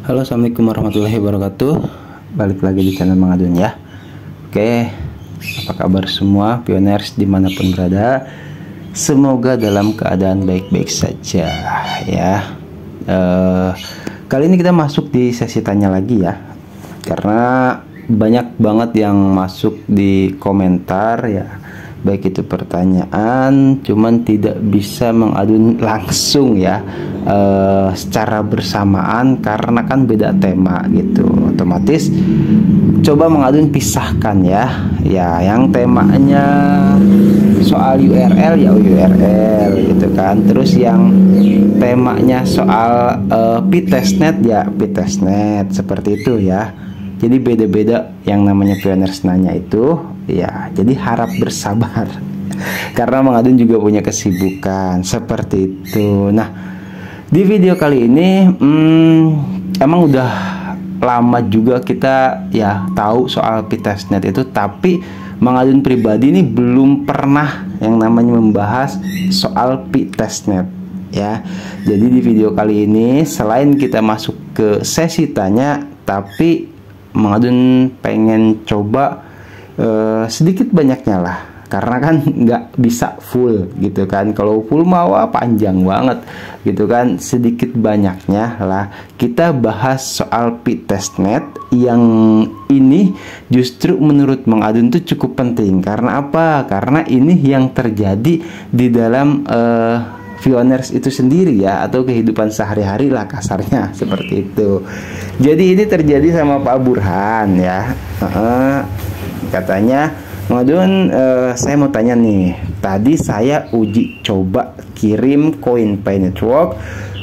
Halo, assalamualaikum warahmatullahi wabarakatuh. Balik lagi di channel Mang Adun ya. Oke, apa kabar semua pioners dimanapun berada? Semoga dalam keadaan baik-baik saja ya. Kali ini kita masuk di sesi tanya lagi ya, karena banyak banget yang masuk di komentar ya, baik itu pertanyaan, cuman tidak bisa mengadun langsung ya, secara bersamaan karena kan beda tema gitu. Otomatis coba mengadun pisahkan ya, yang temanya soal URL ya URL gitu kan, terus yang temanya soal P-testnet ya P-testnet, seperti itu ya. Jadi beda-beda yang namanya pioners nanya itu ya, jadi harap bersabar karena Mang Adun juga punya kesibukan seperti itu. Nah, di video kali ini emang udah lama juga kita ya tahu soal P-testnet itu, tapi Mang Adun pribadi ini belum pernah yang namanya membahas soal P-testnet ya. Jadi di video kali ini selain kita masuk ke sesi tanya, tapi Mang Adun pengen coba sedikit banyaknya lah, karena kan nggak bisa full gitu kan. Kalau full mau panjang banget gitu kan. Sedikit banyaknya lah kita bahas soal P-testnet yang ini justru menurut Mang Adun tuh cukup penting. Karena apa? Karena ini yang terjadi di dalam pioners itu sendiri ya, atau kehidupan sehari-hari lah kasarnya seperti itu. Jadi ini terjadi sama Pak Burhan ya. Katanya, Mang Adun, saya mau tanya nih, tadi saya uji coba kirim koin Pi Network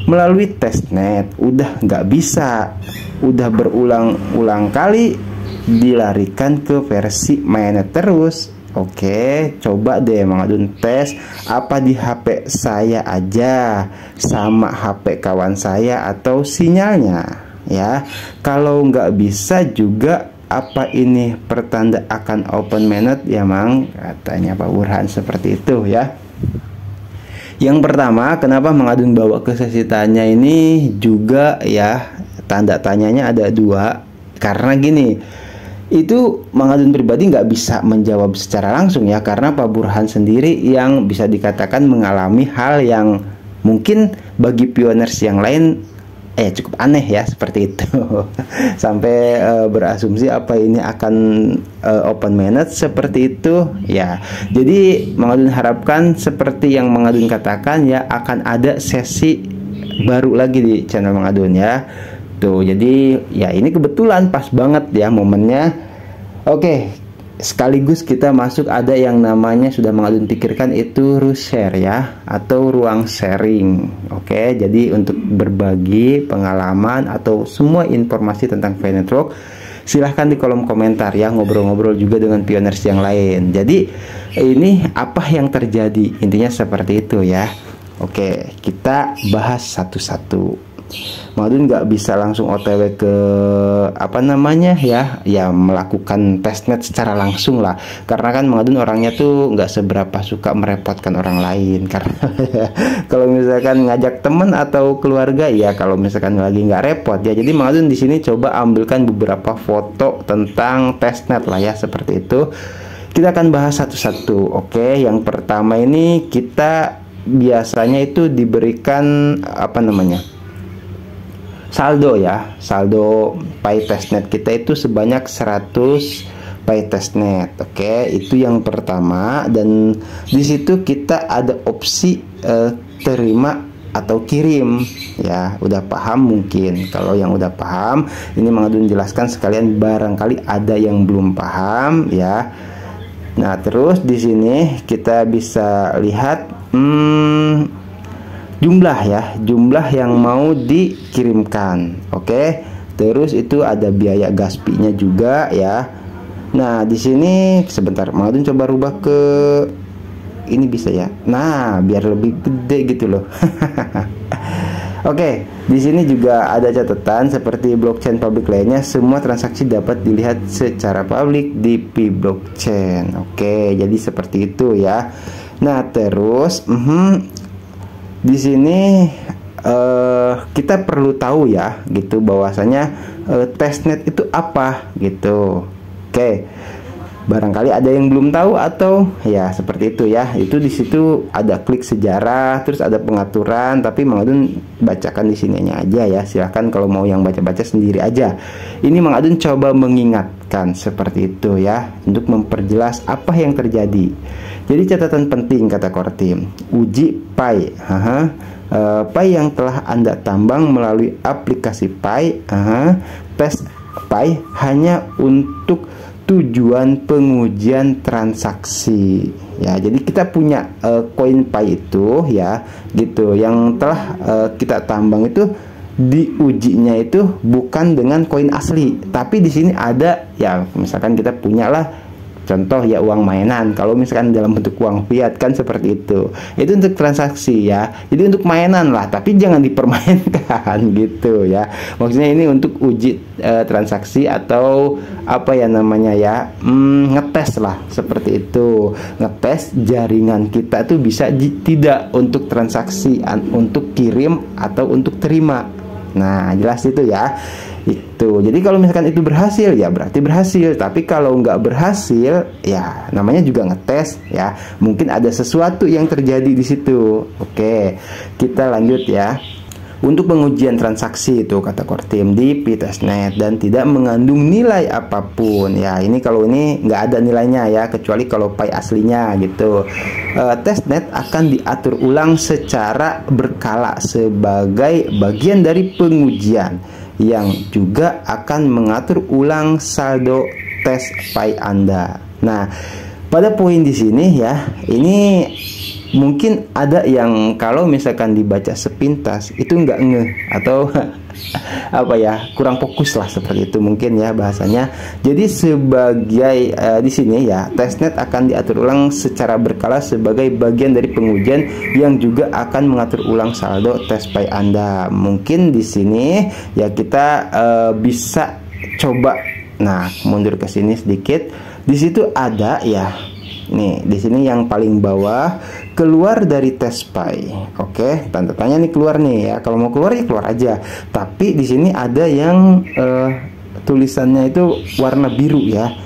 melalui testnet, udah nggak bisa, udah berulang-ulang kali dilarikan ke versi mainnet terus. Oke, coba deh Mang Adun tes apa di HP saya aja sama HP kawan saya atau sinyalnya ya. Kalau nggak bisa juga, apa ini pertanda akan open mainnet ya Mang? Katanya Pak Burhan seperti itu ya. Yang pertama, kenapa Mang Adun bawa ke sesi tanya ini juga ya, tanda tanyanya ada dua. Karena gini, itu Mang Adun pribadi nggak bisa menjawab secara langsung ya, karena Pak Burhan sendiri yang bisa dikatakan mengalami hal yang mungkin bagi pioners yang lain cukup aneh ya, seperti itu. Sampai berasumsi apa ini akan open mainnet seperti itu ya. Jadi Mang Adun harapkan seperti yang Mang Adun katakan ya, akan ada sesi baru lagi di channel Mang Adun ya. Tuh, jadi ya ini kebetulan pas banget ya momennya. Oke, sekaligus kita masuk, ada yang namanya sudah Mang Adun pikirkan itu share ya, atau ruang sharing. Oke, jadi untuk berbagi pengalaman atau semua informasi tentang Pi Network, silahkan di kolom komentar ya, ngobrol-ngobrol juga dengan pioners yang lain. Jadi ini apa yang terjadi, intinya seperti itu ya. Oke, kita bahas satu-satu. Mang Adun nggak bisa langsung OTW ke apa namanya ya, melakukan testnet secara langsung lah, karena kan Mang Adun orangnya tuh nggak seberapa suka merepotkan orang lain. Karena kalau misalkan ngajak temen atau keluarga ya, kalau misalkan lagi nggak repot ya, jadi Mang Adun di sini coba ambilkan beberapa foto tentang testnet lah ya, seperti itu. Kita akan bahas satu-satu. Oke, yang pertama ini kita biasanya itu diberikan apa namanya, saldo ya, saldo Pi testnet kita itu sebanyak 100 Pi testnet. Oke, itu yang pertama. Dan di situ kita ada opsi terima atau kirim ya. Udah paham mungkin? Kalau yang udah paham, ini Mang Adun jelaskan sekalian, barangkali ada yang belum paham ya. Nah, terus di sini kita bisa lihat jumlah ya, jumlah yang mau dikirimkan. Oke, terus itu ada biaya gaspi-nya juga ya. Nah, di sini sebentar, Mang Adun coba rubah ke ini bisa ya. Nah, biar lebih gede gitu loh. Oke, di sini juga ada catatan seperti blockchain publik lainnya, semua transaksi dapat dilihat secara publik di Pi blockchain. Oke, jadi seperti itu ya. Nah, terus di sini kita perlu tahu ya gitu bahwasanya testnet itu apa gitu. Oke. Barangkali ada yang belum tahu atau ya seperti itu ya. Itu di situ ada klik sejarah, terus ada pengaturan, tapi Mang Adun bacakan di sininya aja ya. Silahkan kalau mau yang baca-baca sendiri aja. Ini Mang Adun coba mengingatkan seperti itu ya, untuk memperjelas apa yang terjadi. Jadi catatan penting kata Kortim, uji Pi. Pi yang telah Anda tambang melalui aplikasi Pi. Tes Pi hanya untuk tujuan pengujian transaksi ya. Jadi kita punya koin Pi itu ya gitu, yang telah kita tambang itu diujinya itu bukan dengan koin asli, tapi di sini ada ya, misalkan kita punyalah contoh ya uang mainan, kalau misalkan dalam bentuk uang fiat kan seperti itu untuk transaksi ya. Jadi untuk mainan lah, tapi jangan dipermainkan gitu ya. Maksudnya ini untuk uji transaksi atau apa ya namanya ya, ngetes lah seperti itu, ngetes jaringan kita tuh bisa tidak untuk transaksi, untuk kirim atau untuk terima. Nah jelas itu ya. Itu jadi kalau misalkan itu berhasil ya berarti berhasil, tapi kalau nggak berhasil ya namanya juga ngetes ya, mungkin ada sesuatu yang terjadi di situ. Oke, kita lanjut ya. Untuk pengujian transaksi itu kata Kortim di Pitestnet dan tidak mengandung nilai apapun ya. Ini kalau ini nggak ada nilainya ya, kecuali kalau Pi aslinya gitu. Testnet akan diatur ulang secara berkala sebagai bagian dari pengujian yang juga akan mengatur ulang saldo tes Pi Anda. Nah, pada poin di sini ya, ini mungkin ada yang kalau misalkan dibaca sepintas itu nggak ngeh atau apa ya, kurang fokus lah seperti itu mungkin ya bahasanya. Jadi sebagai di sini ya, testnet akan diatur ulang secara berkala sebagai bagian dari pengujian yang juga akan mengatur ulang saldo tes Pi Anda. Mungkin di sini ya kita bisa coba, nah mundur ke sini sedikit. Di situ ada ya, nih di sini yang paling bawah, keluar dari tes Pi. Oke, tanda tanya nih keluar nih ya. Kalau mau keluar ya keluar aja. Tapi di sini ada yang tulisannya itu warna biru ya.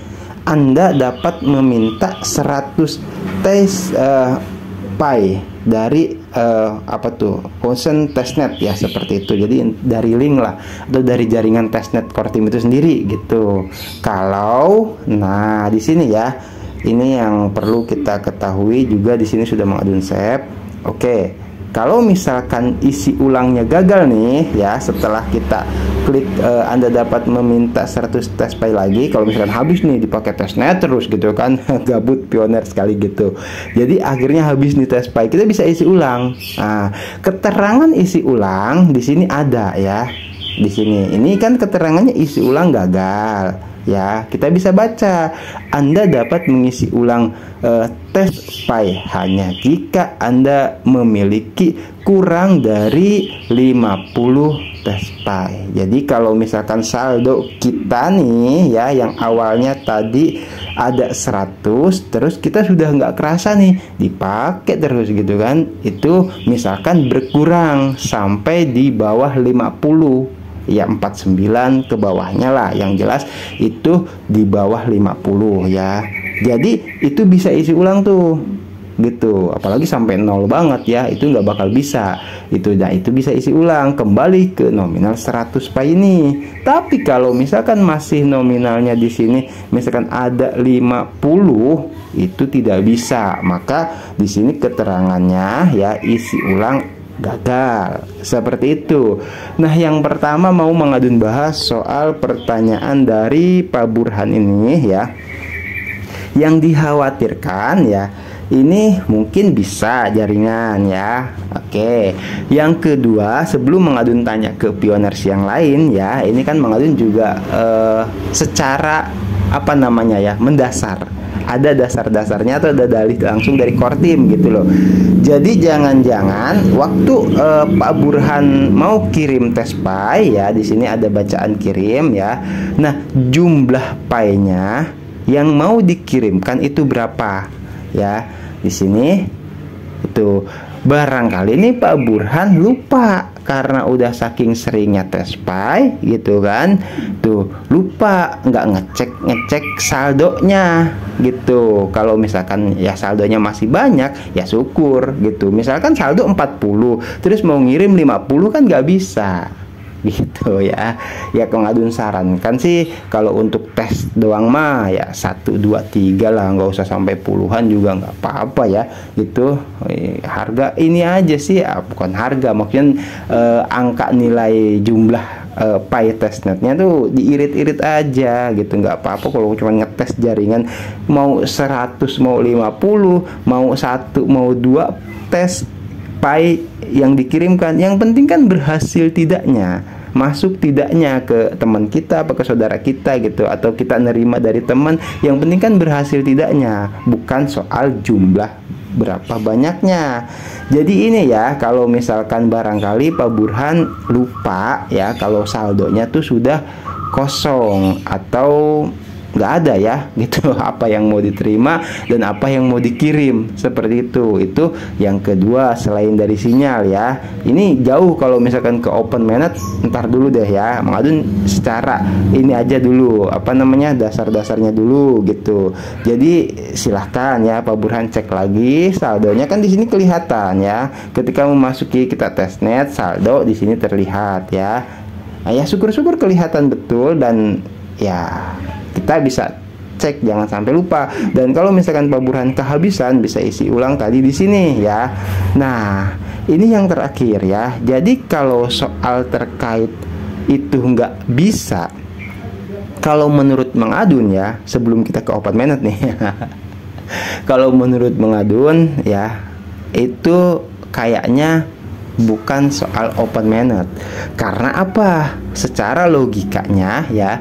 Anda dapat meminta 100 tes Pi dari apa tuh, Ocean Testnet ya seperti itu. Jadi dari link lah atau dari jaringan testnet Kortim itu sendiri gitu. Kalau nah di sini ya, ini yang perlu kita ketahui juga, di sini sudah Mang Adun save. Oke, kalau misalkan isi ulangnya gagal nih ya, setelah kita klik Anda dapat meminta 100 tes Pi lagi, kalau misalkan habis nih dipakai testnet terus gitu kan, gabut pioner sekali gitu. Jadi akhirnya habis nih tes Pi, kita bisa isi ulang. Nah, keterangan isi ulang di sini ada ya. Di sini ini kan keterangannya isi ulang gagal. Ya, kita bisa baca, Anda dapat mengisi ulang tes Pi hanya jika Anda memiliki kurang dari 50 tes Pi. Jadi kalau misalkan saldo kita nih ya, yang awalnya tadi ada 100, terus kita sudah nggak kerasa nih dipakai terus gitu kan, itu misalkan berkurang sampai di bawah 50 ya, 49 ke bawahnya lah, yang jelas itu di bawah 50 ya. Jadi itu bisa isi ulang tuh gitu, apalagi sampai 0 banget ya, itu nggak bakal bisa itu. Nah itu bisa isi ulang kembali ke nominal 100 Pi ini. Tapi kalau misalkan masih nominalnya di sini misalkan ada 50, itu tidak bisa. Maka di sini keterangannya ya isi ulang gagal seperti itu. Nah yang pertama mau Mang Adun bahas soal pertanyaan dari Pak Burhan ini ya, yang dikhawatirkan ya ini mungkin bisa jaringan ya. Oke, yang kedua sebelum Mang Adun tanya ke pioners yang lain ya, ini kan Mang Adun juga secara apa namanya ya, mendasar, ada dasar-dasarnya atau ada dalih langsung dari Kortim gitu loh. Jadi jangan-jangan waktu Pak Burhan mau kirim tes Pi ya, di sini ada bacaan kirim ya. Nah, jumlah Pi-nya yang mau dikirimkan itu berapa ya? Di sini itu barangkali nih Pak Burhan lupa karena udah saking seringnya tes pi gitu kan, tuh lupa nggak ngecek saldonya gitu. Kalau misalkan ya saldonya masih banyak ya syukur gitu. Misalkan saldo 40 terus mau ngirim 50 kan nggak bisa gitu ya. Ya kalau ngadun sarankan sih kalau untuk tes doang mah ya 1, 2, 3 lah, nggak usah sampai puluhan juga nggak apa-apa ya gitu. Harga ini aja sih, bukan harga maksudnya angka nilai jumlah pi testnetnya tuh diirit-irit aja gitu, nggak apa-apa kalau cuma ngetes jaringan mau 100 mau 50 mau 1 mau 2 tes pi yang dikirimkan. Yang penting kan berhasil tidaknya, masuk tidaknya ke teman kita apa ke saudara kita gitu, atau kita nerima dari teman. Yang penting kan berhasil tidaknya, bukan soal jumlah berapa banyaknya. Jadi ini ya, kalau misalkan barangkali Pak Burhan lupa ya kalau saldonya tuh sudah kosong atau nggak ada ya gitu, apa yang mau diterima dan apa yang mau dikirim, seperti itu yang kedua. Selain dari sinyal ya, ini jauh kalau misalkan ke open mainnet, ntar dulu deh ya, mengadun secara ini aja dulu, apa namanya, dasar-dasarnya dulu gitu. Jadi silahkan ya Pak Burhan cek lagi saldonya, kan di sini kelihatan ya, ketika memasuki kita testnet saldo di sini terlihat ya. Nah, ya syukur-syukur kelihatan betul, dan ya kita bisa cek, jangan sampai lupa. Dan kalau misalkan Pak Burhan kehabisan, bisa isi ulang tadi di sini ya. Nah, ini yang terakhir ya. Jadi kalau soal terkait itu nggak bisa, kalau menurut Mang Adun ya, sebelum kita ke open mainnet nih kalau menurut Mang Adun ya, itu kayaknya bukan soal open mainnet. Karena apa? Secara logikanya ya,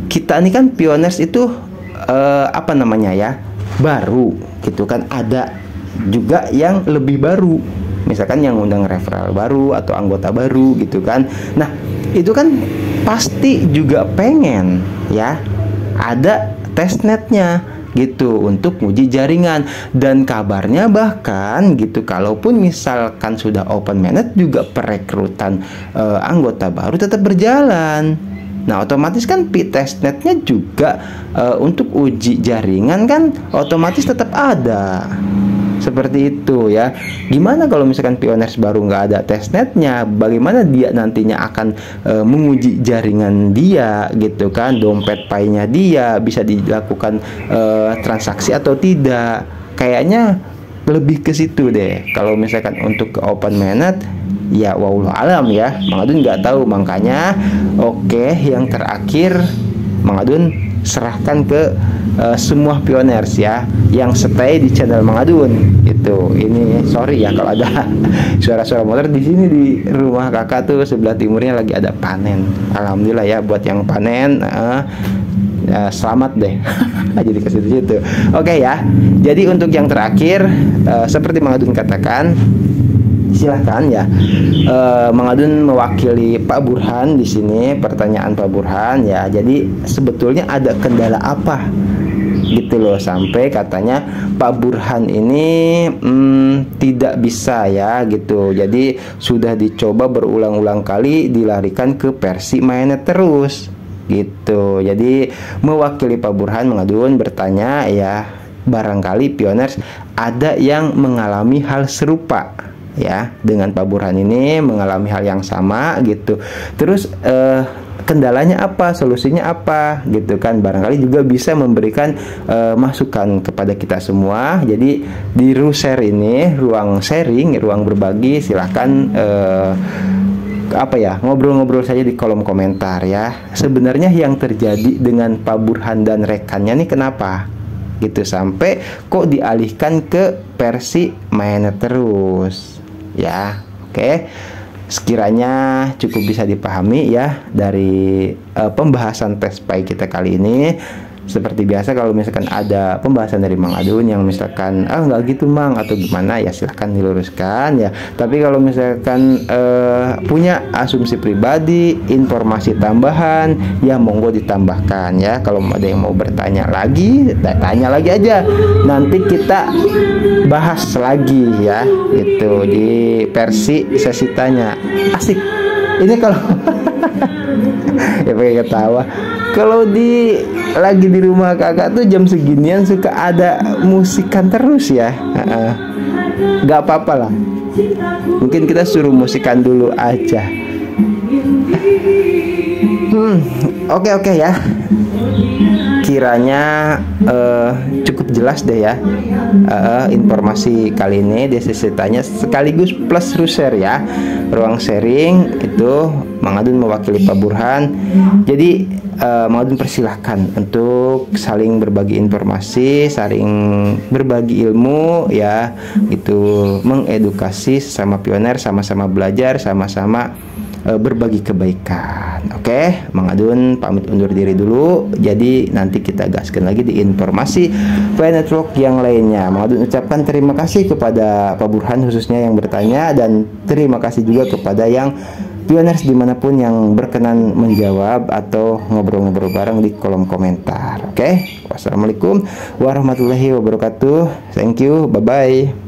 kita ini kan Pioners itu apa namanya ya, baru gitu kan. Ada juga yang lebih baru, misalkan yang undang referral baru atau anggota baru gitu kan. Nah itu kan pasti juga pengen ya ada testnetnya gitu untuk uji jaringan. Dan kabarnya bahkan gitu, kalaupun misalkan sudah open mainnet juga perekrutan anggota baru tetap berjalan. Nah otomatis kan testnetnya juga untuk uji jaringan kan otomatis tetap ada, seperti itu ya. Gimana kalau misalkan Pioners baru nggak ada testnetnya, bagaimana dia nantinya akan menguji jaringan dia gitu kan, dompet pi-nya dia bisa dilakukan transaksi atau tidak. Kayaknya lebih ke situ deh kalau misalkan untuk ke open mainnet. Ya wallahu alam ya, Mang Adun nggak tahu. Makanya oke, yang terakhir Mang Adun serahkan ke semua Pioners ya yang stay di channel Mang Adun itu. Ini sorry ya kalau ada suara-suara motor di sini. Di rumah kakak tuh sebelah timurnya lagi ada panen. Alhamdulillah ya buat yang panen, selamat deh jadi ke situ-situ. Oke ya. Jadi untuk yang terakhir, seperti Mang Adun katakan, silahkan ya, Mang Adun mewakili Pak Burhan di sini. Pertanyaan Pak Burhan ya, jadi sebetulnya ada kendala apa gitu loh sampai katanya Pak Burhan ini tidak bisa ya gitu. Jadi sudah dicoba berulang-ulang kali dilarikan ke versi mainnet terus gitu. Jadi mewakili Pak Burhan, Mang Adun bertanya ya, barangkali Pioners ada yang mengalami hal serupa ya dengan Pak Burhan ini, mengalami hal yang sama gitu. Terus kendalanya apa, solusinya apa gitu kan, barangkali juga bisa memberikan masukan kepada kita semua. Jadi di share ini, ruang sharing, ruang berbagi, silahkan apa ya, ngobrol-ngobrol saja di kolom komentar ya. Sebenarnya yang terjadi dengan Pak Burhan dan rekannya nih kenapa gitu sampai kok dialihkan ke versi mainnet terus ya. Oke, sekiranya cukup bisa dipahami ya dari pembahasan tes pi kita kali ini. Seperti biasa kalau misalkan ada pembahasan dari Mang Adun yang misalkan nggak gitu Mang atau gimana, ya silahkan diluruskan ya. Tapi kalau misalkan punya asumsi pribadi, informasi tambahan, ya monggo ditambahkan ya. Kalau ada yang mau bertanya lagi, tanya lagi aja. Nanti kita bahas lagi ya, gitu di versi sesi tanya. Asik. Ini kalau ya pakai ketawa. Kalau lagi di rumah kakak tuh jam seginian suka ada musikan terus ya. Gak apa-apa lah. Mungkin kita suruh musikan dulu aja. Oke ya. Kiranya cukup jelas deh ya informasi kali ini di sesi tanya sekaligus plus share ya. Ruang sharing itu Mang Adun mewakili Pak Burhan. Jadi Mang Adun persilahkan untuk saling berbagi informasi, saling berbagi ilmu ya, itu mengedukasi sesama pioner, sama-sama belajar, sama-sama berbagi kebaikan. Oke, Mang Adun pamit undur diri dulu. Jadi nanti kita gaskan lagi di informasi Play Network yang lainnya. Mang Adun ucapkan terima kasih kepada Pak Burhan khususnya yang bertanya, dan terima kasih juga kepada yang pioners dimanapun yang berkenan menjawab atau ngobrol-ngobrol bareng di kolom komentar. Oke, wassalamualaikum warahmatullahi wabarakatuh. Thank you, bye bye.